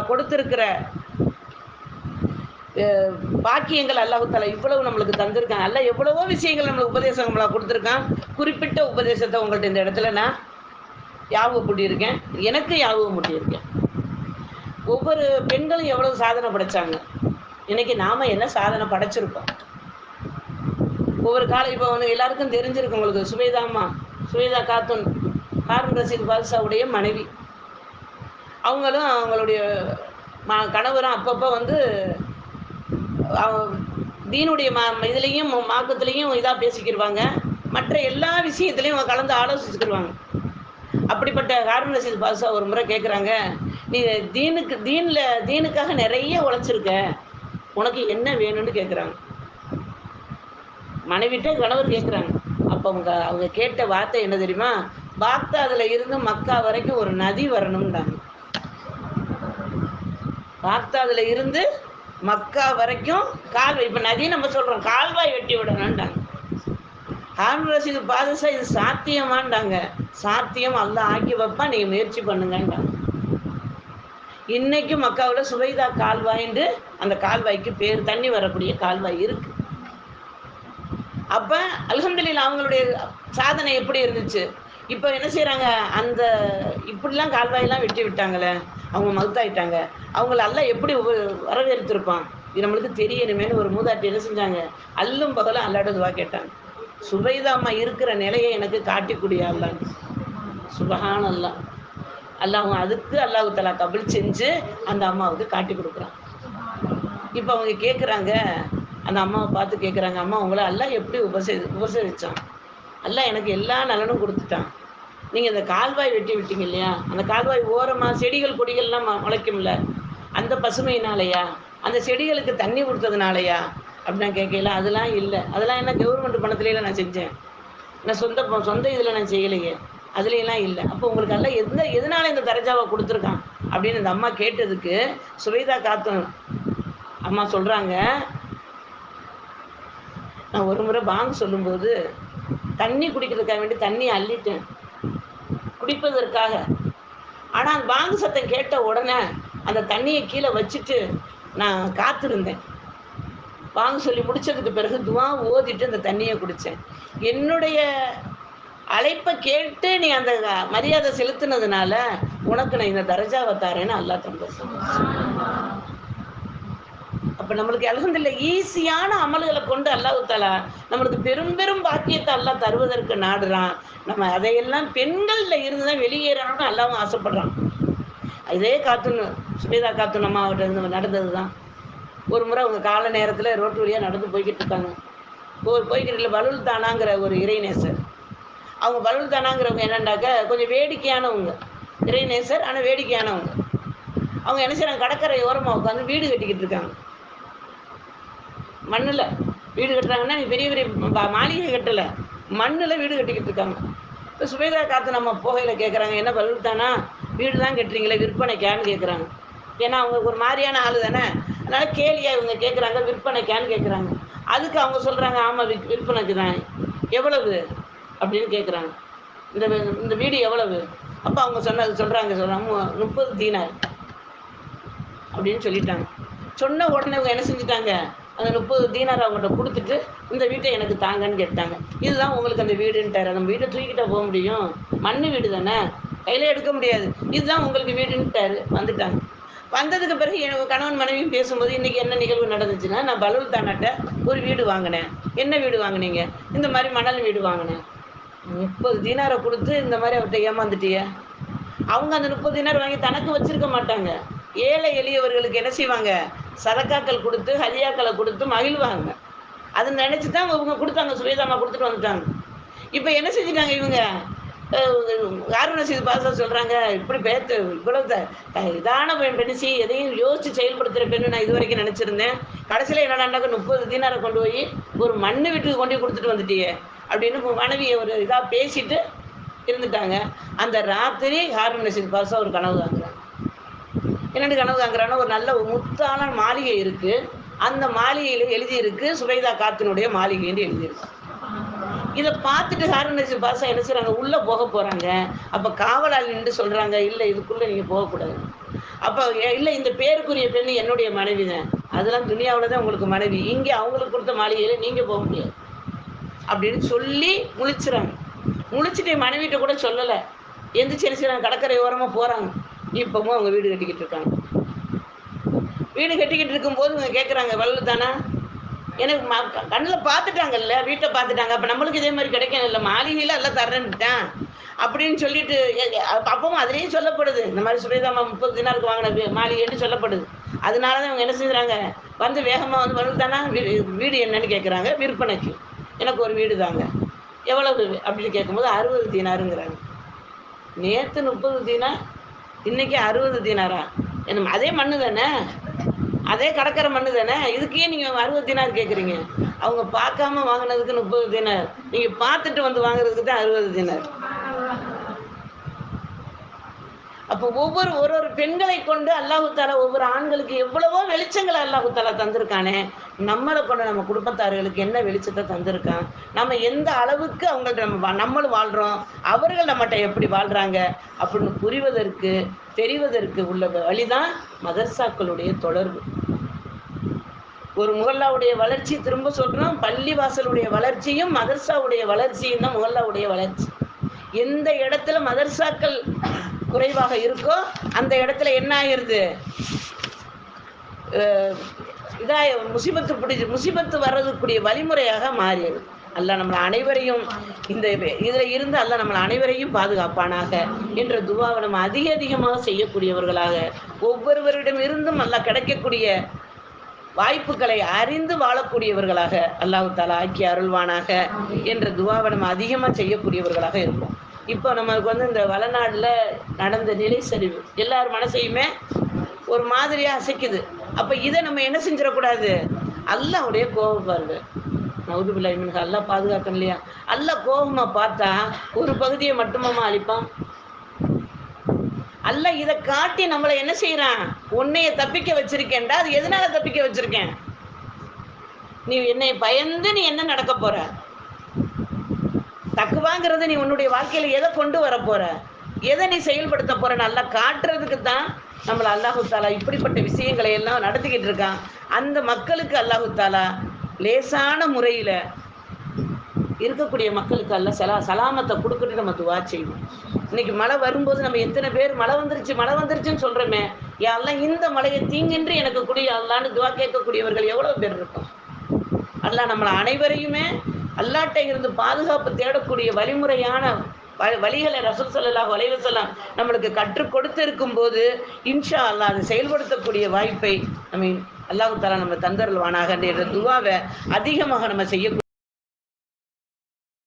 கொடுத்திருக்கிற பாக்கியங்கள் அல்லாஹ் தஆலா இவ்வளவு நம்மளுக்கு தந்திருக்கான். அல்லாஹ் எவ்வளவோ விஷயங்கள் நம்மளுக்கு உபதேசங்களா கொடுத்துருக்கான். குறிப்பிட்ட உபதேசத்தை உங்கள்ட்ட இந்த இடத்துல நான் ஞாபகப்படுத்தியிருக்கேன். எனக்கு ஞாபகப்படுத்தியிருக்கேன். ஒவ்வொரு பெண்களும் எவ்வளவு சாதனை படைச்சாங்க. இன்னைக்கு நாம என்ன சாதனை படைச்சிருக்கோம். ஒவ்வொரு காலம் இப்போ வந்து எல்லாருக்கும் தெரிஞ்சிருக்கு உங்களுக்கு சுவேதா காத்துன் ஹாரூன் ரஷீத் பாதுஷாவுடைய மனைவி. அவங்களும் அவங்களுடைய கணவரும் அப்பப்போ வந்து தீனுடைய இதுலேயும் மார்க்கத்துலேயும் இதாக பேசிக்கிடுவாங்க. மற்ற எல்லா விஷயத்துலையும் கலந்து ஆலோசிச்சுக்கிடுவாங்க. அப்படிப்பட்ட ஹாரூன் ரஷீத் பாதுஷா ஒரு முறை கேட்குறாங்க, நீ தீனுக்காக நிறைய உழைச்சிருக்க, உனக்கு என்ன வேணும்னு கேட்குறாங்க. மனைவிட்ட கணவர் கேட்குறாங்க. அப்போ அவங்க கேட்ட வார்த்தை என்ன தெரியுமா? பாக்தாதுல இருந்து மக்கா வரைக்கும் ஒரு நதி வரணும்னாங்க. பாக்தாதுல இருந்து மக்கா வரைக்கும் கால்வாய், இப்போ நதி நம்ம சொல்கிறோம், கால்வாய் வெட்டி விடணும்ட்டாங்க. ஹாரூன் ரஷீத் பாதுஷா இது சாத்தியமாண்டாங்க. சாத்தியம் அல்லாஹ் ஆக்கி வைப்பா, நீங்கள் முயற்சி பண்ணுங்கன்றாங்க. இன்னைக்கும் மக்காவில் சுவைதா கால்வாயின்னு அந்த கால்வாய்க்கு பேர், தண்ணி வரக்கூடிய கால்வாய் இருக்கு. அப்போ அல்ஹம்துலில்லாஹ் அவங்களுடைய சாதனை எப்படி இருந்துச்சு. இப்போ என்ன செய்கிறாங்க, அந்த இப்படிலாம் கால்வாயெல்லாம் வெட்டி விட்டாங்களே, அவங்க மவுத்தாயிட்டாங்க. அவங்கள அல்லாஹ் எப்படி வரவேற்றிருப்பான், இது நம்மளுக்கு தெரியணுமேனு ஒரு மூதாட்டி என்ன செஞ்சாங்க, அல்லும் பகலும் அல்லாஹ்ட்ட துவா கேட்டாங்க. சுபைதா அம்மா இருக்கிற நிலையை எனக்கு காட்டிக்கூடிய அல்லாஹ். சுபஹானல்லாஹ். அல்லாஹ் அதுக்கு அல்லாஹ் தஆலா கபூல் செஞ்சு அந்த அம்மாவுக்கு காட்டி கொடுக்குறான். இப்போ அவங்க கேட்குறாங்க, அந்த அம்மாவை பார்த்து கேட்குறாங்க, அம்மா உங்களை அல்லாஹ் எப்படி உபசரிச்சான்? அல்லாஹ் எனக்கு எல்லா நலனும் கொடுத்துட்டான். நீங்கள் இந்த கால்வாய் வெட்டி விட்டீங்க இல்லையா, அந்த கால்வாய் ஓரமாக செடிகள் கொடிகள்லாம் முளைக்கும்ல, அந்த பசுமையினாலையா, அந்த செடிகளுக்கு தண்ணி கொடுத்ததுனாலையா அப்படின்னு கேட்கல. அதெல்லாம் இல்லை. அதெல்லாம் என்ன கவர்மெண்ட் பணத்துலையெல்லாம் நான் செஞ்சேன், நான் சொந்த இதில் நான் செய்யலையே, அதுலையெல்லாம் இல்லை. அப்போ உங்களுக்கு எல்லாம் எதனால இந்த தரஜாவை கொடுத்துருக்கான் அப்படின்னு இந்த அம்மா கேட்டதுக்கு சுவேதா காத்துன் அம்மா சொல்கிறாங்க, நான் ஒரு முறை பாங்கு சொல்லும்போது தண்ணி குடிக்கிறதுக்காக வேண்டி தண்ணி அள்ளிட்டேன் குடிப்பதற்காக. ஆனால் அந்த பாங்கு சத்தம் கேட்ட உடனே அந்த தண்ணியை கீழே வச்சுட்டு நான் காத்திருந்தேன். பாங்கு சொல்லி முடிச்சதுக்கு பிறகு துவா ஓதிட்டு அந்த தண்ணியை குடித்தேன். என்னுடைய அழைப்பை கேட்டு நீ அந்த மரியாதை செலுத்தினதுனால உனக்கு நான் இந்த தரஜாவை தாரேன்னு அல்லாஹ் தந்தான். அப்போ நம்மளுக்கு அல்ஹம்துலில்லாஹ் ஈஸியான அமல்களை கொண்டு அல்லாஹ் தஆலா நம்மளுக்கு பெரும் பெரும் பாக்கியத்தை அல்லாஹ் தருவதற்கு நாடுறான். நம்ம அதையெல்லாம் பெண்களில் இருந்து தான் வெளியேறணும்னு அல்லாவும் ஆசைப்படுறான். இதே சுபேதா காத்துன் அம்மாவிட்ட நடந்தது தான். ஒரு முறை அவங்க கால நேரத்தில் ரோட்டு வழியாக நடந்து போய்கிட்டு இருக்காங்க. போய்கிட்டு பலுல் தானாங்கிற ஒரு இறைநேசர். அவங்க பலுல் தானாங்கிறவங்க என்னண்டாக்க கொஞ்சம் வேடிக்கையானவங்க, இறைநேசர் ஆனால் வேடிக்கையானவங்க. அவங்க என்ன செய்கிறாங்க, கடற்கரை ஓரமாக உட்காந்து வீடு கட்டிக்கிட்டு இருக்காங்க. மண்ணில் வீடு கட்டுறாங்கன்னா பெரிய பெரிய மாளிகை கட்டலை, மண்ணில் வீடு கட்டிக்கிட்டு இருக்காங்க. இப்போ சுபேதா காத்து நம்ம போகையில் கேட்குறாங்க, என்ன பலுல் தானா வீடு தான் கட்டுறீங்களே விற்பனைக்கான்னு கேட்குறாங்க. ஏன்னா அவங்க ஒரு மாதிரியான ஆள் தானே, அதனால் கேலியாக இவங்க கேட்குறாங்க, விற்பனைக்கான்னு கேட்குறாங்க. அதுக்கு அவங்க சொல்கிறாங்க, ஆமாம் விற்பனைக்கு தான். எவ்வளவு அப்படின்னு கேட்குறாங்க. இந்த வீடு எவ்வளவு? அப்போ அவங்க சொல்கிறாங்க 30 தீனார் அப்படின்னு சொல்லிட்டாங்க. சொன்ன உடனே அவங்க என்ன செஞ்சுட்டாங்க, அந்த 30 தீனார் அவங்கள்ட்ட கொடுத்துட்டு இந்த வீட்டை எனக்கு தாங்கன்னு கேட்டாங்க. இதுதான் உங்களுக்கு அந்த வீடுன்ட்டார். நம்ம வீட்டை தூக்கிட்டா போக முடியும், மண் வீடு தானே, கையில் எடுக்க முடியாது, இதுதான் உங்களுக்கு வீடுன்ட்டார். வந்துட்டாங்க. வந்ததுக்கு பிறகு என் கணவன் மனைவியும் பேசும்போது இன்றைக்கி என்ன நிகழ்வு நடந்துச்சுன்னா, நான் பலுல் தானாட்ட ஒரு வீடு வாங்கினேன். என்ன வீடு வாங்கினீங்க? இந்த மாதிரி மணல் வீடு வாங்கினேன். 30 தீனாரை கொடுத்து இந்த மாதிரி அவர்கிட்ட ஏமாந்துட்டிய. அவங்க அந்த 30 தீனார் வாங்கி தனக்கு வச்சுருக்க மாட்டாங்க. ஏழை எளியவர்களுக்கு என்ன செய்வாங்க, சதக்காக்கள் கொடுத்து ஹதியாக்களை கொடுத்து மகிழ்வாங்க. அதை நினச்சி தான் இவங்க கொடுத்தாங்க. சுவேதாமா கொடுத்துட்டு வந்துட்டாங்க. இப்போ என்ன செஞ்சுட்டாங்க இவங்க, ஹாரூன் ரஷீத் பாதுஷா சொல்கிறாங்க, இப்படி பேத்து இவ்வளவு இதான பெண்ணிச்சு எதையும் யோசித்து செயல்படுத்துகிற பெண்ணு நான் இது வரைக்கும் நினச்சிருந்தேன். கடைசியில் என்னடாண்டாக்க 30 தீனாரை கொண்டு போய் ஒரு மண் வீட்டுக்கு கொண்டு கொடுத்துட்டு வந்துட்டியே அப்படின்னு மனைவியை ஒரு இதாக பேசிட்டு இருந்துட்டாங்க. அந்த ராத்திரி ஹாரூன் ரஷீத் பாதுஷா ஒரு கனவு தாங்குறாங்க. என்னென்னு கனவு தாங்குறாங்கன்னா, ஒரு நல்ல முத்தான மாளிகை இருக்குது, அந்த மாளிகையில் எழுதியிருக்கு சுபைதா காத்தினுடைய மாளிகைன்னு எழுதியிருக்கு. இதை பார்த்துட்டு ஹாரூன் ரஷீத் பாதுஷா என்ன செய்கிறாங்க, உள்ளே போக போகிறாங்க. அப்போ காவலாளி நின்று சொல்கிறாங்க, இல்லை இதுக்குள்ளே நீங்கள் போகக்கூடாது. அப்போ இல்லை இந்த பேருக்குரிய பெண் என்னுடைய மனைவி தான், அதெல்லாம் துனியாவில் தான் உங்களுக்கு மனைவி, இங்கே அவங்களுக்கு கொடுத்த மாளிகையில் நீங்கள் போக முடியாது அப்படின்னு சொல்லி முழிச்சுறாங்க. முழிச்சுட்டு மனைவிட்ட கூட சொல்லலை, எந்திரிச்சு கடற்கரை ஓரமாக போகிறாங்க. இப்பவும் அவங்க வீடு கட்டிக்கிட்டு இருக்காங்க. வீடு கட்டிக்கிட்டு இருக்கும்போது இவங்க கேட்குறாங்க, வள்ளல் தானா, எனக்கு கண்ணில் பார்த்துட்டாங்கல்ல, வீட்டை பார்த்துட்டாங்க, அப்போ நம்மளுக்கு இதே மாதிரி கிடைக்கணும் இல்லை, மாளிகையில் எல்லாம் தர்றேன்ட்டான் அப்படின்னு சொல்லிட்டு அப்பவும் அதுலேயும் சொல்லப்படுது, இந்த மாதிரி சுபேதாமா 30 தினாருக்கு வாங்கின மாளிகைன்னு சொல்லப்படுது. அதனால தான் இவங்க என்ன செஞ்சுறாங்க, வந்து வேகமாக வந்து வள்ளல் தானா, வீடு என்னன்னு கேட்குறாங்க. விற்பனைக்கு எனக்கு ஒரு வீடு தாங்க, எவ்வளவு அப்படின்னு கேட்கும்போது 60 தீனாருங்கிறாங்க. நேற்று 30 தீனார், இன்னைக்கு 60 தீனாரா? என்ன அதே மண்ணு தானே, அதே கடற்கரை மண்ணு தானே, இதுக்கே நீங்கள் 60 தீனார் கேட்குறீங்க? அவங்க பார்க்காம வாங்கினதுக்கு 30 தீனார், நீங்கள் பார்த்துட்டு வந்து வாங்குறதுக்கு தான் 60 தீனார். அப்போ ஒரு பெண்களை கொண்டு அல்லாஹு தாலா ஒவ்வொரு ஆண்களுக்கு எவ்வளவோ வெளிச்சங்களை அல்லாஹு தாலா தந்திருக்கானே, நம்மளை கொண்டு நம்ம குடும்பத்தார்களுக்கு என்ன வெளிச்சத்தை தந்திருக்கான், நம்ம எந்த அளவுக்கு அவங்கள்ட்ட நம்மளும் வாழ்கிறோம், அவர்கள் நம்மகிட்ட எப்படி வாழ்கிறாங்க அப்படின்னு புரிவதற்கு தெரிவதற்கு உள்ள வழிதான் மதர்சாக்களுடைய தொடர்பு. ஒரு முகல்லாவுடைய வளர்ச்சி, திரும்ப சொல்கிறோம், பள்ளி வாசலுடைய வளர்ச்சியும் மதர்சாவுடைய வளர்ச்சியும் தான் முகல்லாவுடைய வளர்ச்சி. எந்த இடத்துல மதர்சாக்கள் குறைவாக இருக்கோ அந்த இடத்துல என்ன ஆகிருது, முசிபத்து வர்றதுக்குரிய வழிமுறையாக மாறியது. அல்லாஹ் நம்மளை அனைவரையும் இந்த இதுல இருந்து அல்லாஹ் நம்மளை அனைவரையும் பாதுகாப்பானாக என்ற துவாவை நம்ம அதிகமாக செய்யக்கூடியவர்களாக, ஒவ்வொருவரிடம் இருந்தும் அல்லாஹ் கிடைக்கக்கூடிய வாய்ப்புகளை அறிந்து வாழக்கூடியவர்களாக அல்லாஹ் தஆலா ஆக்கி அருள்வானாக என்ற துவாவை நம்ம அதிகமாக செய்யக்கூடியவர்களாக இருப்போம். இப்போ நமக்கு வந்து இந்த வளநாட்டில் நடந்த நிலை சரிவு எல்லார் மனசையுமே ஒரு மாதிரியாக அசைக்குது. அப்போ இதை நம்ம என்ன செஞ்சிடக்கூடாது, அல்லாஹ்வுடைய கோபம் பாருங்க, நவுதுபில்லாஹி மின்ஹு, அல்லாஹ் பாதுகாக்கணும் இல்லையா. அல்லாஹ் கோபமாக பார்த்தா ஒரு பகுதியை மட்டுமா அழிப்பான்? அல்லாஹ் இதை காட்டி நம்மளை என்ன செய்யறான், உன்னைய தப்பிக்க வச்சிருக்கேன்டா, அது எதனால தப்பிக்க வச்சிருக்கேன், நீ என்னை பயந்து நீ என்ன நடக்க போற, தக்குவாங்கிறது நீ உன்னுடைய வாழ்க்கையில எதை கொண்டு வர போற, எதை நீ செயல்படுத்த போற, நல்லா காட்டுறதுக்கு தான் நம்மளை அல்லாஹு தாலா இப்படிப்பட்ட விஷயங்களை எல்லாம் நடத்திக்கிட்டு இருக்கான். அந்த மக்களுக்கு அல்லாஹு தாலா லேசான முறையில் இருக்கக்கூடிய மக்களுக்கு அல்ல சலாமத்தை கொடுத்துட்டு நம்ம துவா செய்வோம். இன்னைக்கு மழை வரும்போது நம்ம எத்தனை பேர் மழை வந்துருச்சுன்னு சொல்றோமே, யாரெல்லாம் இந்த மழையை தீங்கின்றி எனக்கு குடி அல்லான்னு துவா கேட்கக்கூடியவர்கள் எவ்வளவு பேர் இருக்கும். அல்லாஹ் நம்மளை அனைவரையுமே அல்லாஹ்ட்ட இருந்து பாதுகாப்பு தேடக்கூடிய வழிமுறையான வழிகளை ரசூல் ஸல்லல்லாஹு அலைஹி வஸல்லம் நம்மளுக்கு கற்றுக் கொடுத்து இருக்கும் போது இன்ஷா அல்லாஹ் அதை செயல்படுத்தக்கூடிய வாய்ப்பை நம்ம அல்லாஹ் தஆலா நம்ம தந்தருள்வானாக என்ற துவாவை அதிகமாக நம்ம செய்ய